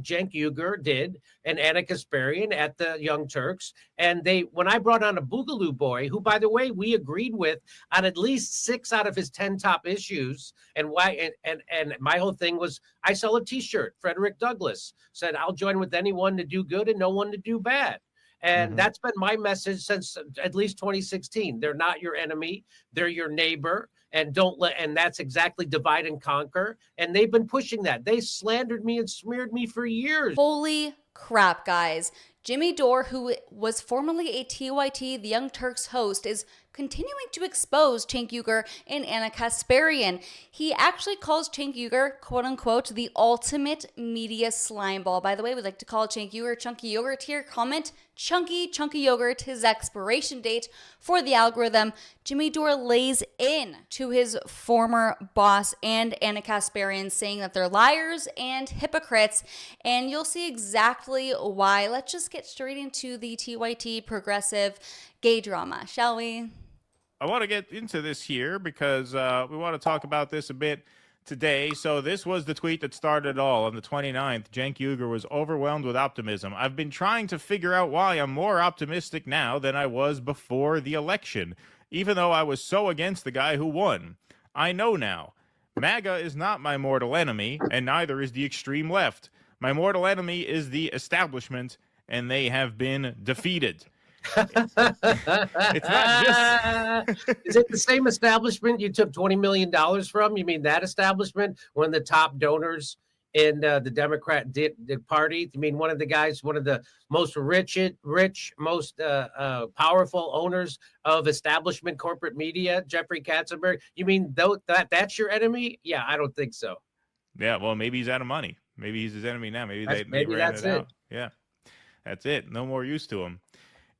Cenk Uygur did, and Ana Kasparian at the Young Turks. And when I brought on a Boogaloo boy, who, by the way, we agreed with on at least 6 out of his 10 top issues. And why? And my whole thing was, I sell a T-shirt. Frederick Douglass said, "I'll join with anyone to do good and no one to do bad." And that's been my message since at least 2016. They're not your enemy. They're your neighbor. And and that's exactly divide and conquer. And they've been pushing that. They slandered me and smeared me for years. Holy crap, guys. Jimmy Dore, who was formerly a TYT, the Young Turks host, is continuing to expose Cenk Uygur and Ana Kasparian. He actually calls Cenk Uygur, quote unquote, the ultimate media slime ball. By the way, we'd like to call Cenk Uygur Chunky Yogurt here. Comment Chunky Yogurt, his expiration date for the algorithm. Jimmy Dore lays in to his former boss and Ana Kasparian, saying that they're liars and hypocrites, and you'll see exactly why. Let's just get straight into the TYT progressive gay drama, shall we? I want to get into this here because we want to talk about this a bit today. So this was the tweet that started it all. On the 29th, Cenk Uygur was overwhelmed with optimism. I've been trying to figure out why I'm more optimistic now than I was before the election, even though I was so against the guy who won. I know now. MAGA is not my mortal enemy, and neither is the extreme left. My mortal enemy is the establishment, and they have been defeated. It's not just... Is it the same establishment you took $20 million from? You mean that establishment? One of the top donors in the Democrat Party? You mean one of the guys, one of the most rich, most powerful owners of establishment corporate media, Jeffrey Katzenberg? You mean that's your enemy? Yeah, I don't think so. Yeah, well, maybe he's out of money. Maybe he's his enemy now. Maybe they ran that's it out. Yeah, that's it. No more use to him.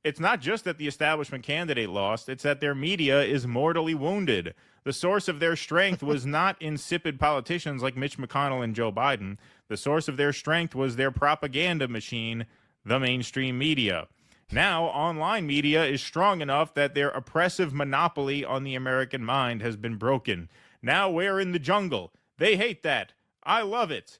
It's not just that the establishment candidate lost, it's that their media is mortally wounded. The source of their strength was not insipid politicians like Mitch McConnell and Joe Biden. The source of their strength was their propaganda machine, the mainstream media. Now, online media is strong enough that their oppressive monopoly on the American mind has been broken. Now we're in the jungle. They hate that. I love it.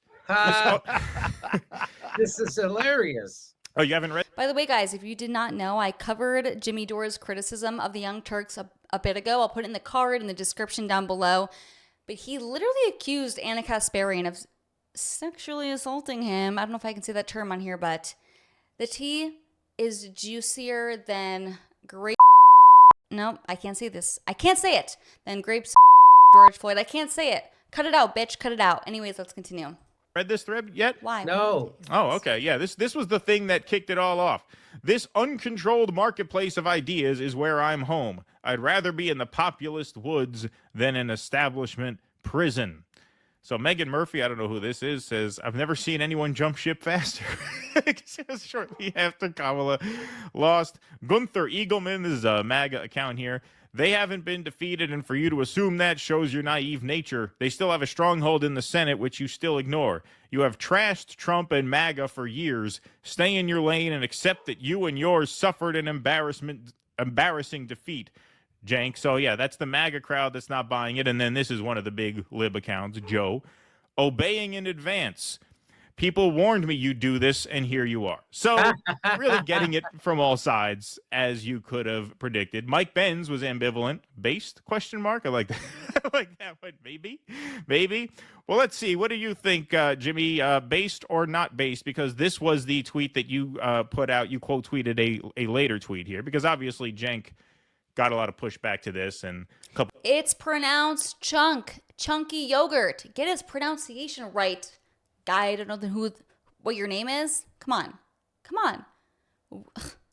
This is hilarious. Oh, you haven't read? By the way, guys, if you did not know, I covered Jimmy Dore's criticism of the Young Turks a bit ago. I'll put it in the card in the description down below. But he literally accused Ana Kasparian of sexually assaulting him. I don't know if I can say that term on here, but the tea is juicier than grape. No, I can't say this. I can't say it. Then grapes, George Floyd. I can't say it. Cut it out, bitch. Cut it out. Anyways, let's continue. Read this thread yet? Why? No. Oh, okay. Yeah, this was the thing that kicked it all off. This uncontrolled marketplace of ideas is where I'm home. I'd rather be in the populist woods than an establishment prison. So Megan Murphy, I don't know who this is, says, I've never seen anyone jump ship faster. Shortly after Kamala lost. Gunther Eagleman, this is a MAGA account here. They haven't been defeated, and for you to assume that shows your naive nature. They still have a stronghold in the Senate, which you still ignore. You have trashed Trump and MAGA for years. Stay in your lane and accept that you and yours suffered an embarrassing defeat, Cenk. So, yeah, that's the MAGA crowd that's not buying it. And then this is one of the big lib accounts, Joe. Obeying in advance. People warned me you'd do this, and here you are. So, really getting it from all sides, as you could have predicted. Mike Benz was ambivalent. Based? Question mark? I like that. I like that one. Maybe. Well, let's see. What do you think, Jimmy? Based or not based? Because this was the tweet that you put out. You quote tweeted a later tweet here, because obviously Cenk got a lot of pushback to this. And It's pronounced chunky yogurt. Get his pronunciation right. Guy, I don't know what your name is. Come on.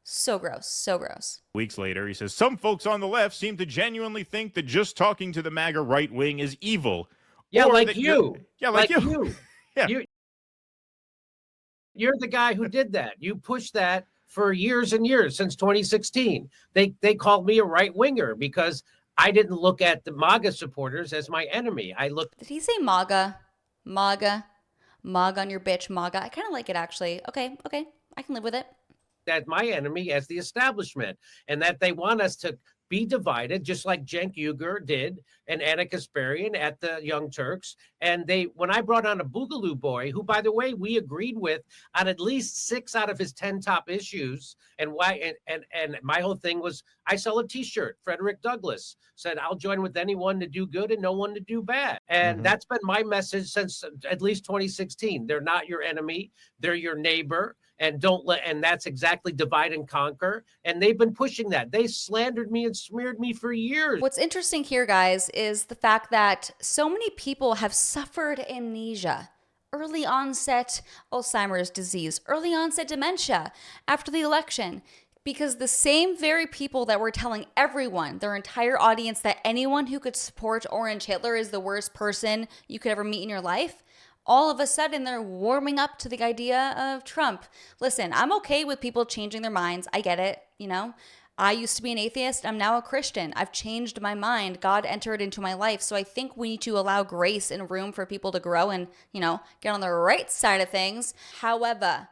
So gross. Weeks later, he says, some folks on the left seem to genuinely think that just talking to the MAGA right wing is evil. Yeah, like you. Yeah, like you. Yeah. You're the guy who did that. You pushed that for years and years, since 2016. They called me a right winger because I didn't look at the MAGA supporters as my enemy. Did he say MAGA? MAGA on your bitch, MAGA. I kind of like it, actually. Okay. I can live with it. That my enemy as the establishment, and that they want us to be divided, just like Cenk Uygur did and Ana Kasparian at the Young Turks. And when I brought on a Boogaloo boy, who, by the way, we agreed with on at least 6 out of his 10 top issues, and my whole thing was, I sell a T-shirt. Frederick Douglass said, "I'll join with anyone to do good and no one to do bad." And that's been my message since at least 2016. They're not your enemy; they're your neighbor. And that's exactly divide and conquer. And they've been pushing that. They slandered me and smeared me for years. What's interesting here, guys, is the fact that so many people have suffered amnesia, early onset Alzheimer's disease, early onset dementia after the election, because the same very people that were telling everyone, their entire audience, that anyone who could support Orange Hitler is the worst person you could ever meet in your life, all of a sudden they're warming up to the idea of Trump. Listen, I'm okay with people changing their minds. I get it, I used to be an atheist. I'm now a Christian. I've changed my mind. God entered into my life. So I think we need to allow grace and room for people to grow and, get on the right side of things. However,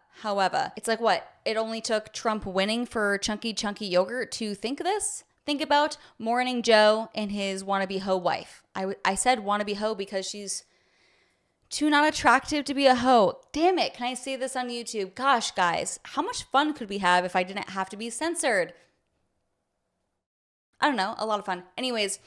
it's like what? It only took Trump winning for chunky yogurt to think this? Think about Morning Joe and his wannabe hoe wife. I said wannabe hoe because she's too not attractive to be a hoe. Damn it, can I say this on YouTube? Gosh, guys, how much fun could we have if I didn't have to be censored? I don't know, a lot of fun. Anyways,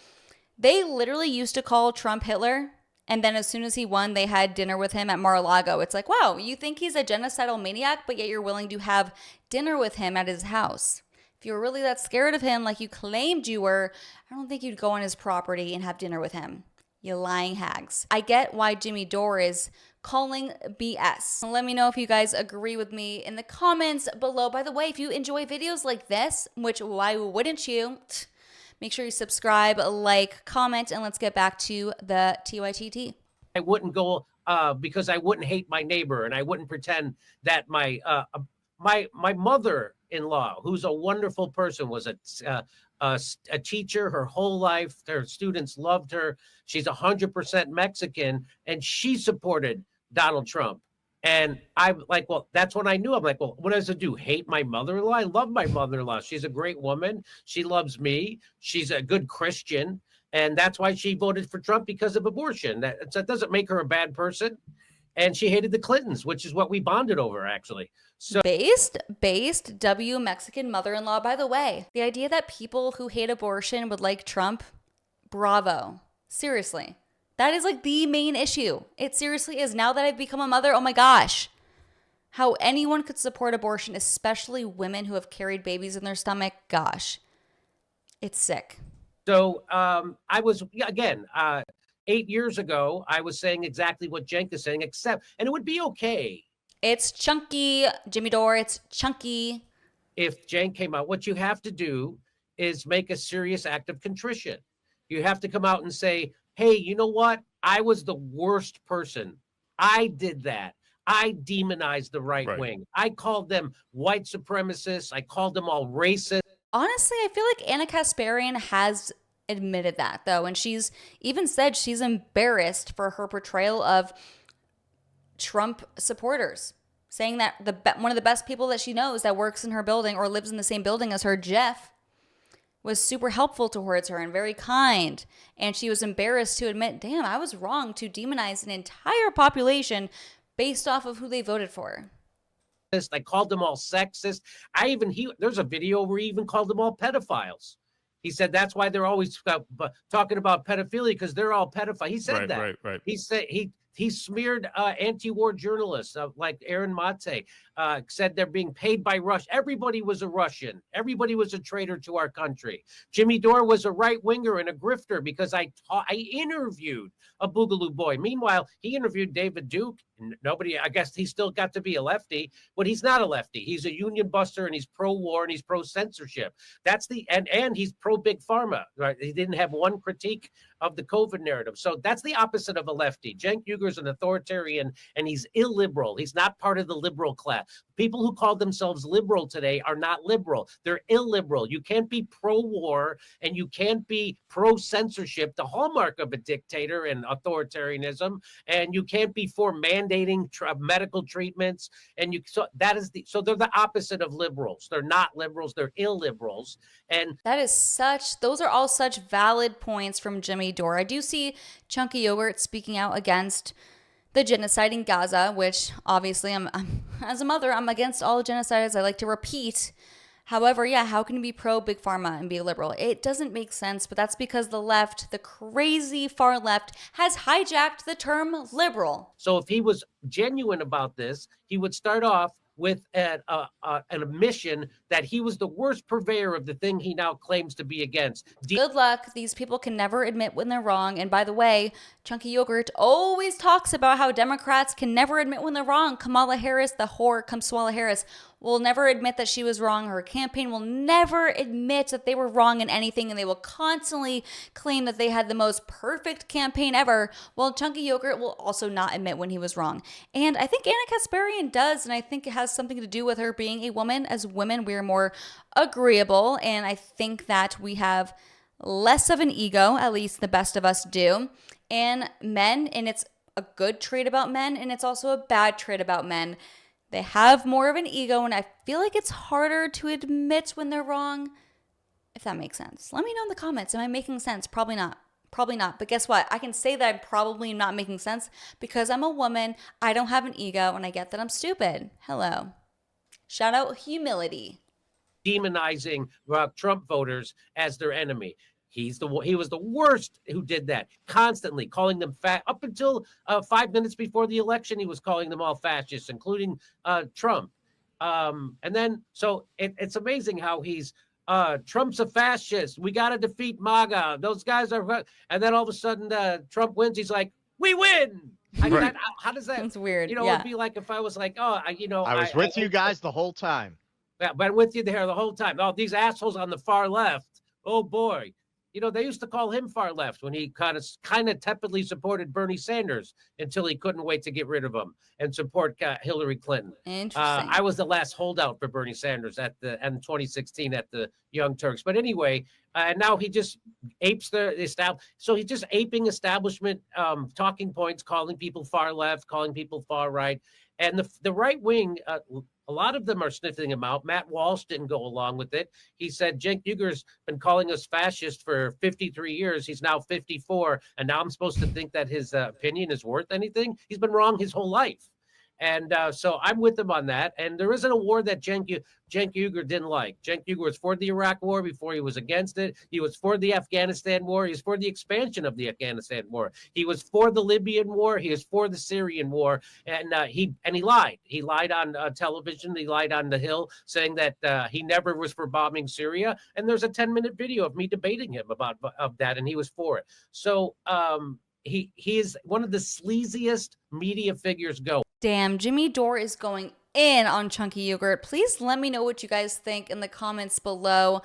they literally used to call Trump Hitler, and then as soon as he won, they had dinner with him at Mar-a-Lago. It's like, wow, you think he's a genocidal maniac, but yet you're willing to have dinner with him at his house. If you were really that scared of him like you claimed you were, I don't think you'd go on his property and have dinner with him. You lying hags. I get why Jimmy Dore is calling BS. Let me know if you guys agree with me in the comments below. By the way, if you enjoy videos like this, which why wouldn't you? Make sure you subscribe, like, comment, and let's get back to the TYT. I wouldn't go because I wouldn't hate my neighbor, and I wouldn't pretend that my mother-in-law, who's a wonderful person, was a teacher her whole life. Her students loved her. She's 100% Mexican, and she supported Donald Trump. And I'm like, well, that's when I knew. I'm like, well, what does it do? Hate my mother-in-law? I love my mother-in-law. She's a great woman. She loves me. She's a good Christian. And that's why she voted for Trump, because of abortion. That doesn't make her a bad person. And she hated the Clintons, which is what we bonded over, actually. So Based W Mexican mother-in-law, by the way. The idea that people who hate abortion would like Trump, bravo. Seriously. That is like the main issue. It seriously is. Now that I've become a mother, oh my gosh. How anyone could support abortion, especially women who have carried babies in their stomach, gosh. It's sick. So I was, again, 8 years ago, I was saying exactly what Cenk is saying, and it would be okay. It's chunky, Jimmy Dore, it's chunky. If Cenk came out, what you have to do is make a serious act of contrition. You have to come out and say, hey, you know what? I was the worst person. I did that. I demonized the right wing. I called them white supremacists. I called them all racist. Honestly, I feel like Ana Kasparian has admitted that, though. And she's even said she's embarrassed for her portrayal of Trump supporters, saying that one of the best people that she knows that works in her building or lives in the same building as her, Jeff, was super helpful towards her and very kind. And she was embarrassed to admit, damn, I was wrong to demonize an entire population based off of who they voted for. I called them all sexist. There's a video where he even called them all pedophiles. He said that's why they're always talking about pedophilia, because they're all pedophiles. He said that. Right. He said he smeared anti-war journalists like Aaron Mate, said they're being paid by Russia. Everybody was a Russian. Everybody was a traitor to our country. Jimmy Dore was a right-winger and a grifter because I interviewed a Boogaloo boy. Meanwhile, he interviewed David Duke. I guess he still got to be a lefty, but he's not a lefty. He's a union buster, and he's pro-war, and he's pro-censorship. And he's pro-big pharma. Right? He didn't have one critique of the COVID narrative. So that's the opposite of a lefty. Cenk Uygur is an authoritarian, and he's illiberal. He's not part of the liberal class. People who call themselves liberal today are not liberal. They're illiberal. You can't be pro-war and you can't be pro-censorship, the hallmark of a dictator and authoritarianism, and you can't be for mandating medical treatments. And so they're the opposite of liberals. They're not liberals. They're illiberals. And those are all such valid points from Jimmy Dore. I do see Chunky Yogurt speaking out against the genocide in Gaza, which obviously I'm as a mother, I'm against all genocide, as I like to repeat. However, yeah, how can you be pro Big Pharma and be a liberal? It doesn't make sense, but that's because the left, the crazy far left, has hijacked the term liberal. So if he was genuine about this, he would start off with an admission that he was the worst purveyor of the thing he now claims to be against. Good luck. These people can never admit when they're wrong. And by the way, Chunky Yogurt always talks about how Democrats can never admit when they're wrong. Kamala Harris, the whore, Kamala Harris, will never admit that she was wrong. Her campaign will never admit that they were wrong in anything, and they will constantly claim that they had the most perfect campaign ever. Well, Chunky Yogurt will also not admit when he was wrong. And I think Ana Kasparian does, and I think it has something to do with her being a woman. As women, we are more agreeable, and I think that we have less of an ego, at least the best of us do. And men, and it's a good trait about men, and it's also a bad trait about men, they have more of an ego, and I feel like it's harder to admit when they're wrong, if that makes sense. Let me know in the comments. Am I making sense? Probably not. Probably not. But guess what? I can say that I'm probably not making sense because I'm a woman, I don't have an ego, and I get that I'm stupid. Hello. Shout out humility. Demonizing Trump voters as their enemy. He was the worst who did that, constantly calling them fat. Up until 5 minutes before the election, he was calling them all fascists, including Trump. And then, so it's amazing how he's Trump's a fascist. We got to defeat MAGA. Those guys are. And then all of a sudden, Trump wins. He's like, we win. Right. How does that? That's weird. It'd be like if I was like, I was with you guys the whole time. Yeah, been with you there the whole time. Oh, these assholes on the far left. Oh boy. They used to call him far left when he kind of tepidly supported Bernie Sanders until he couldn't wait to get rid of him and support Hillary Clinton. Interesting. I was the last holdout for Bernie Sanders in 2016 at the Young Turks. But anyway, now he just apes the establishment. So he's just aping establishment talking points, calling people far left, calling people far right. And the right wing, a lot of them are sniffing him out. Matt Walsh didn't go along with it. He said, Cenk Uygur's been calling us fascist for 53 years. He's now 54. And now I'm supposed to think that his opinion is worth anything? He's been wrong his whole life. And so I'm with him on that. And there isn't a war that Cenk Uygur didn't like. Cenk Uygur was for the Iraq war before he was against it. He was for the Afghanistan war. He was for the expansion of the Afghanistan war. He was for the Libyan war. He was for the Syrian war. And he lied. He lied on television. He lied on the Hill, saying that he never was for bombing Syria. And there's a 10-minute video of me debating him about that, and he was for it. So he is one of the sleaziest media figures going. Damn, Jimmy Dore is going in on Chunky Yogurt. Please let me know what you guys think in the comments below.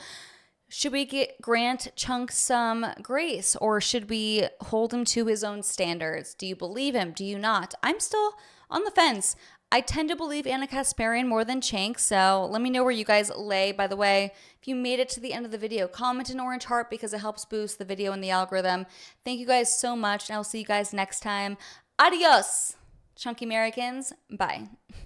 Should we grant Chunk some grace, or should we hold him to his own standards? Do you believe him? Do you not? I'm still on the fence. I tend to believe Ana Kasparian more than Cenk, so let me know where you guys lay. By the way, if you made it to the end of the video, comment an orange heart because it helps boost the video in the algorithm. Thank you guys so much, and I'll see you guys next time. Adios, Chunky Americans. Bye.